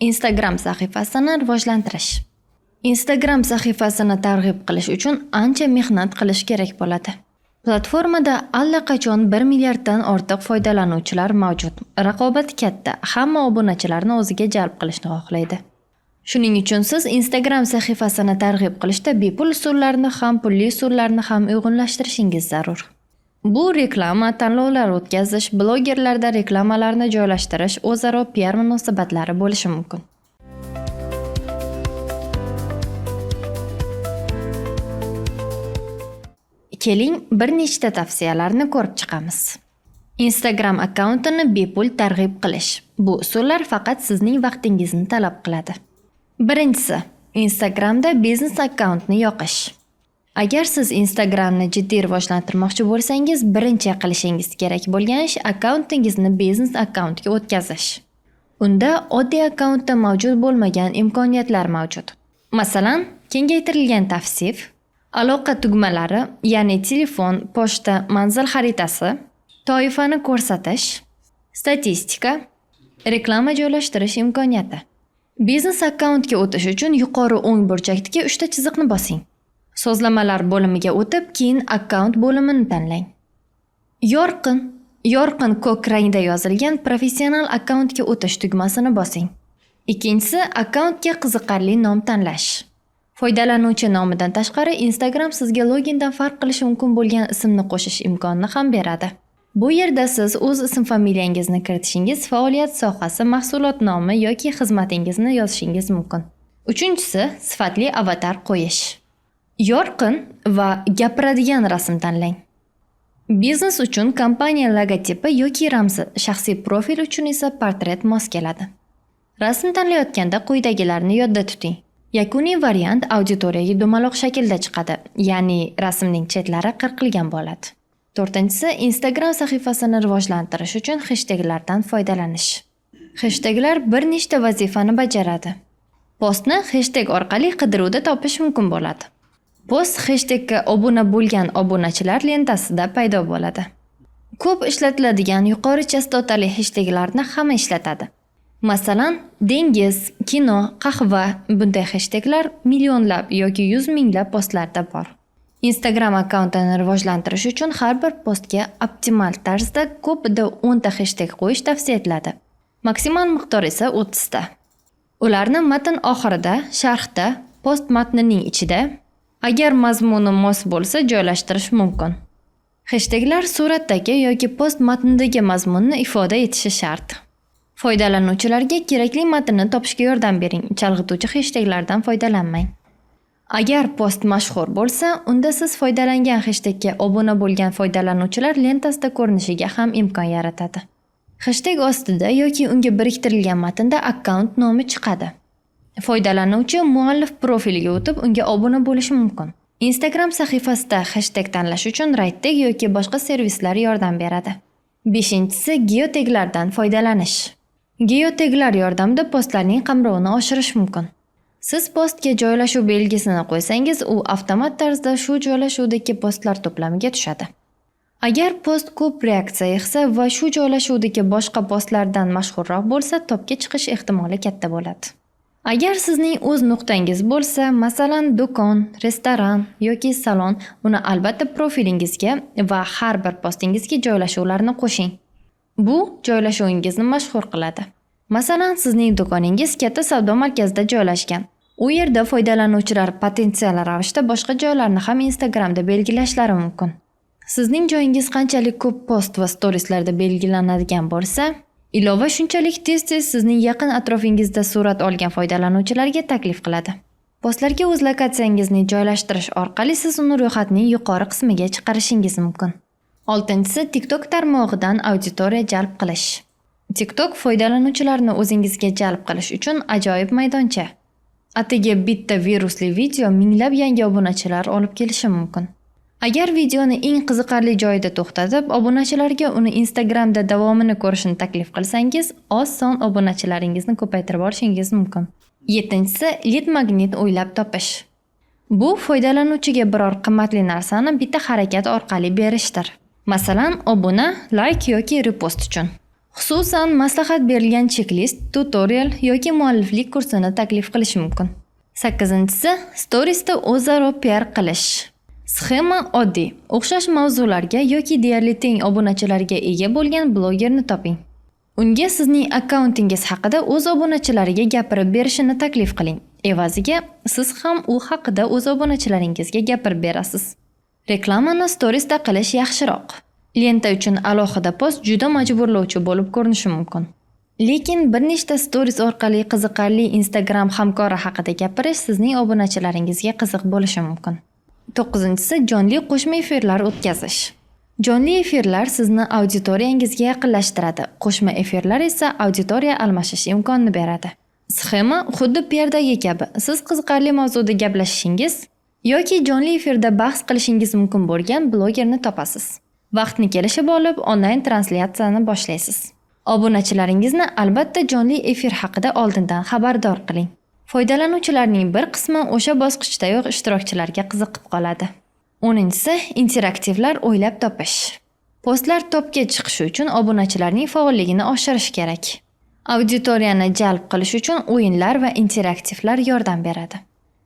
Instagram sahifasini rivojlantirish. Instagram sahifasini targ'ib qilish uchun ancha mehnat qilish kerak bo'ladi. Platformada allaqachon 1 milliarddan ortiq foydalanuvchilar mavjud. Raqobat katta, hamma obunachilarni o'ziga jalb qilishni xohlaydi. Shuning uchun siz Instagram sahifasini targ'ib qilishda bepul usullarni ham, pulli usullarni ham uyg'unlashtirishingiz zarur. Bu reklama, tanlovlar o'tkazish, blogerlarda reklamalarni joylashtirish, o'zaro PR munosabatlari bo'lishi mumkin. Keling, bir nechta tavsiyalarni ko'rib chiqamiz. Instagram akkauntini bepul targ'ib qilish. Bu usullar faqat sizning vaqtingizni talab qiladi. Birinchisi, Instagramda biznes akkauntni yoqish. Agar siz Instagramni jiddiy rivojlantirmoqchi bo'lsangiz, birinchi qilishingiz kerak bo'lgan ish akkauntingizni biznes akkauntga o'tkazish. Unda oddiy akkauntda mavjud bo'lmagan imkoniyatlar mavjud. Masalan, kengaytirilgan tavsif, aloqa tugmalari, ya'ni telefon, pochta, manzil xaritasi, toifani ko'rsatish, statistika, reklama joylashtirish imkoniyati. Biznes akkauntga o'tish uchun yuqori o'ng burchakdagi 3 ta chiziqni bosing. So'zlamalar bo'limiga o'tib, keyin akkaunt bo'limini tanlang. Yorqin ko'k rangda yozilgan professional akkauntga o'tish tugmasini bosing. Ikkinchisi, akkauntga qiziqarli nom tanlash. Foydalanuvchi nomidan tashqari Instagram sizga logindan farq qilishi mumkin bo'lgan ismni qo'shish imkonini ham beradi. Bu yerda siz o'z ism-familiyangizni kiritishingiz, faoliyat sohasi, mahsulot nomi yoki xizmatingizni yozishingiz mumkin. Uchinchisi, sifatli avatar qo'yish. Yorqin va gapiradigan rasm tanlang. Biznes uchun kompaniya logotipi yoki ramzi, shaxsiy profil uchun esa portret mos keladi. Rasm tanlayotganda quyidagilarni yodda tuting. Yakuniy variant auditoriyaga dumaloq shaklda chiqadi, ya'ni rasmning chetlari qirqilgan bo'ladi. To'rtinchisi, Instagram sahifasini rivojlantirish uchun hashtaglardan foydalanish. Hashtaglar bir nechta vazifani bajaradi. Postni hashtag orqali qidiruvda topish mumkin bo'ladi. Post hashtagga obuna bo'lgan obunachilar lentasida paydo bo'ladi. Ko'p ishlatiladigan yuqori chastotali hashtaglarni hamma ishlatadi. Masalan, dengiz, kino, qahva bunday hashtaglar millionlab yoki 100 minglab postlarda bor. Instagram akkauntini rivojlantirish uchun har bir postga optimal tarzda ko'pida 10 ta hashtag qo'yish tavsiya etiladi. Maksimal miqdor esa 30 ta. Ularni matn oxirida, sharhda, post matnining ichida, agar mazmuni mos bo'lsa joylashtirish mumkin. Hashtaglar suratdagi yoki post matnidagi mazmunni ifoda etishi shart. Foydalanuvchilarga kerakli matnni topishga yordam bering. Chalg'ituvchi hashtaglardan foydalanmang. Agar post mashhur bo'lsa, unda siz foydalangan hashtagga obuna bo'lgan foydalanuvchilar lentasida ko'rinishiga ham imkon yaratadi. Hashtag ostida yoki unga biriktirilgan matnda akkaunt nomi chiqadi. Foydalanuvchi muallif profiliga o'tib, unga obuna bo'lishi mumkin. Instagram sahifasida hashtag tanlash uchun RightTag yoki boshqa servislar yordam beradi. 5-inchisi, geotaglardan foydalanish. Geotaglar yordamida postlarning qamrovini oshirish mumkin. Siz postga joylashuv belgisini qo'ysangiz, u avtomat tarzda shu joylashuvdagi postlar to'plamiga tushadi. Agar post ko'p reaksiya yig'sa va shu joylashuvdagi boshqa postlardan mashhurroq bo'lsa, topga chiqish ehtimoli katta bo'ladi. Agar sizning o'z nuqtangiz bo'lsa, masalan, do'kon, restoran yoki salon, uni albatta profilingizga va har bir postingizga joylashuvlarni qo'shing. Bu joylashuvingizni mashhur qiladi. Masalan, sizning do'koningiz katta savdo markazida joylashgan. U yerda foydalanuvchilar potensial ravishda boshqa joylarni ham Instagramda belgilashlari mumkin. Sizning joyingiz qanchalik ko'p post va storieslarda belgilanadigan bo'lsa, ilova shunchalik tez-tez sizning yaqin atrofingizda surat olgan foydalanuvchilarga taklif qiladi. Postlarga o'z lokatsiyangizni joylashtirish orqali siz uni ro'yxatning yuqori qismiga chiqarishingiz mumkin. 6-inchisi, TikTok tarmog'idan auditoriya jalb qilish. TikTok foydalanuvchilarni o'zingizga jalb qilish uchun ajoyib maydoncha. Atigi bitta virusli video minglab yangi obunachilar olib kelishi mumkin. Agar videoni eng qiziqarli joyida to'xtatib, obunachilarga uni Instagramda davomini ko'rishni taklif qilsangiz, oz son obunachilaringizni ko'paytirib olishingiz mumkin. 7-inchisi, lead magnet o'ylab topish. Bu foydalanuvchiga biror qimmatli narsani bitta harakat orqali berishdir. Masalan, obuna, like yoki repost uchun. Xususan, maslahat berilgan checklist, tutorial yoki mualliflik kursini taklif qilish mumkin. 8-si storiesda o'zaro PR qilish. Sxema oddiy, o'xshash mavzularga yoki deyarli teng obunachilarga ega bo'lgan blogerni toping. Unga sizning akkauntingiz haqida o'z obunachilariga gapirib berishini taklif qiling. Evaziga siz ham u haqida o'z obunachilaringizga gapirib berasiz. Reklamani storiesda qilish yaxshiroq. Lenta uchun alohida post juda majburlovchi bo'lib ko'rinishi mumkin. Lekin bir nechta stories orqali qiziqarli Instagram hamkori haqida gapirish sizning obunachilaringizga qiziq bo'lishi mumkin. 9-si jonli qo'shma efirlar o'tkazish. Jonli efirlar sizni auditoriyangizga yaqinlashtiradi. Qo'shma efirlar esa auditoriya almashish imkonini beradi. Sxema xuddi PRdagi kabi. Siz qiziqarli mavzuda gaplashishingiz yoki jonli efirda bahs qilishingiz mumkin bo'lgan blogerni topasiz. Vaqtni kelishib olib, onlayn translyatsiyani boshlaysiz. Obunachilaringizni albatta jonli efir haqida oldindan xabardor qiling. Foydalanuvchilarning bir qismi o'sha bosqichdayoq ishtirokchilarga qiziqib qoladi. 10-si interaktivlar o'ylab topish. Postlar topga chiqishi uchun obunachilarning faolligini oshirish kerak. Auditoriyani jalb qilish uchun o'yinlar va interaktivlar yordam beradi.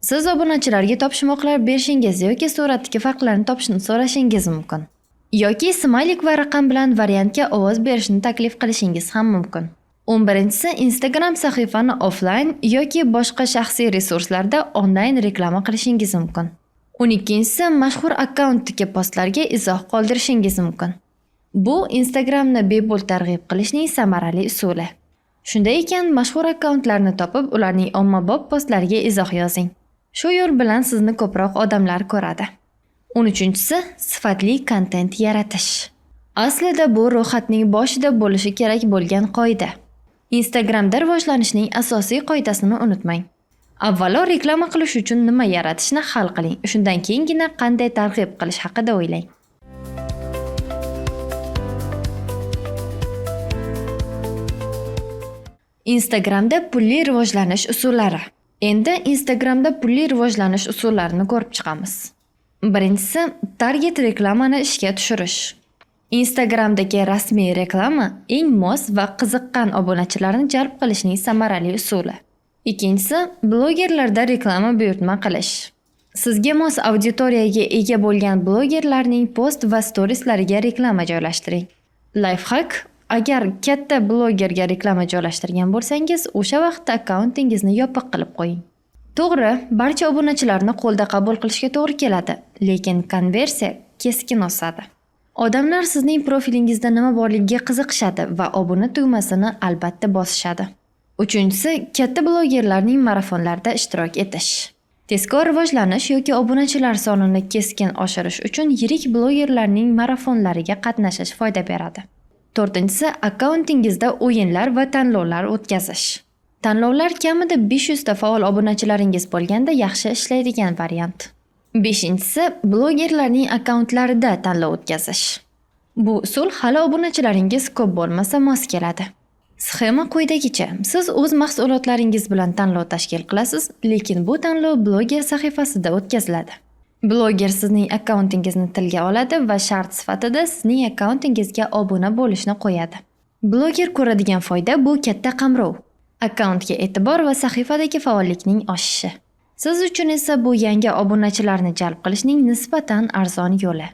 Siz obunachilarga topshiriqlar berishingiz yoki suratdagi farqlarni topishni so'rashingiz mumkin. Yoki smaylik va raqam bilan variantga ovoz berishni taklif qilishingiz ham mumkin. 11-si Instagram sahifani offline yoki boshqa shaxsiy resurslarda onlayn reklama qilishingiz mumkin. 12-si mashhur akkauntdagi postlarga izoh qoldirishingiz mumkin. Bu Instagramni bepul targ'ib qilishning samarali usuli. Shunday ekan, mashhur akkauntlarni topib, ularning ommabop postlariga izoh yozing. Shu yo'l bilan sizni ko'proq odamlar ko'radi. 13-si sifatli kontent yaratish. Aslida bu ro'yxatning boshida bo'lishi kerak bo'lgan qoida. Instagramda rivojlanishning asosiy qoidasini unutmang. Avvalo reklama qilish uchun nima yaratishni hal qiling. Shundan keyingina qanday targ'ib qilish haqida o'ylang. Instagramda pulli rivojlanish usullari. Endi Instagramda pulli rivojlanish usullarini ko'rib chiqamiz. Birinchisi, target reklamani ishga tushirish. Instagramdagi rasmiy reklama eng mos va qiziqqan obunachilarni jalb qilishning samarali usuli. Ikkinchisi, blogerlarda reklama buyurtma qilish. Sizga mos auditoriyaga ega bo'lgan blogerlarning post va storieslariga reklama joylashtiring. Lifehack: agar katta blogerga reklama joylashtirgan bo'lsangiz, o'sha vaqtda akkauntingizni yopiq qilib qo'ying. To'g'ri, barcha obunachilarni qo'lda qabul qilishga to'g'ri keladi, lekin konversiya keskin o'sadi. Odamlar sizning profilingizda nima borligiga qiziqishadi va obuna tugmasini albatta bosishadi. 3-si, katta blogerlarning marafonlarida ishtirok etish. Tezkor rivojlanish yoki obunachilar sonini keskin oshirish uchun yirik blogerlarning marafonlariga qatnashish foyda beradi. 4-si, akkauntingizda o'yinlar va tanlovlar o'tkazish. Tanlovlar kamida 500 ta faol obunachilaringiz bo'lganda yaxshi ishlaydigan variant. 5-si, blogerlarning akkauntlarida tanlov o'tkazish. Bu usul hali obunachilaringiz ko'p bo'lmasa mos keladi. Sxema quyidagicha: siz o'z mahsulotlaringiz bilan tanlov tashkil qilasiz, lekin bu tanlov bloger sahifasida o'tkaziladi. Bloger sizning akkauntingizni tilga oladi va shart sifatida sizning akkauntingizga obuna bo'lishni qo'yadi. Bloger ko'radigan foyda bu katta qamrov. Akkauntga e'tibor va sahifadagi faollikning oshishi. Siz uchun esa bu yangi obunachilarni jalb qilishning nisbatan arzon yo'li.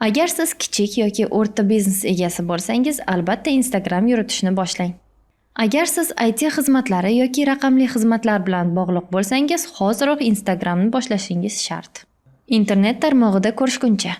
Agar siz kichik yoki o'rta biznes egasi bo'lsangiz, albatta Instagram yuritishni boshlang. Agar siz IT xizmatlari yoki raqamli xizmatlar bilan bog'liq bo'lsangiz, hoziroq Instagramni boshlashingiz shart. Internet tarmog'ida ko'rishguncha.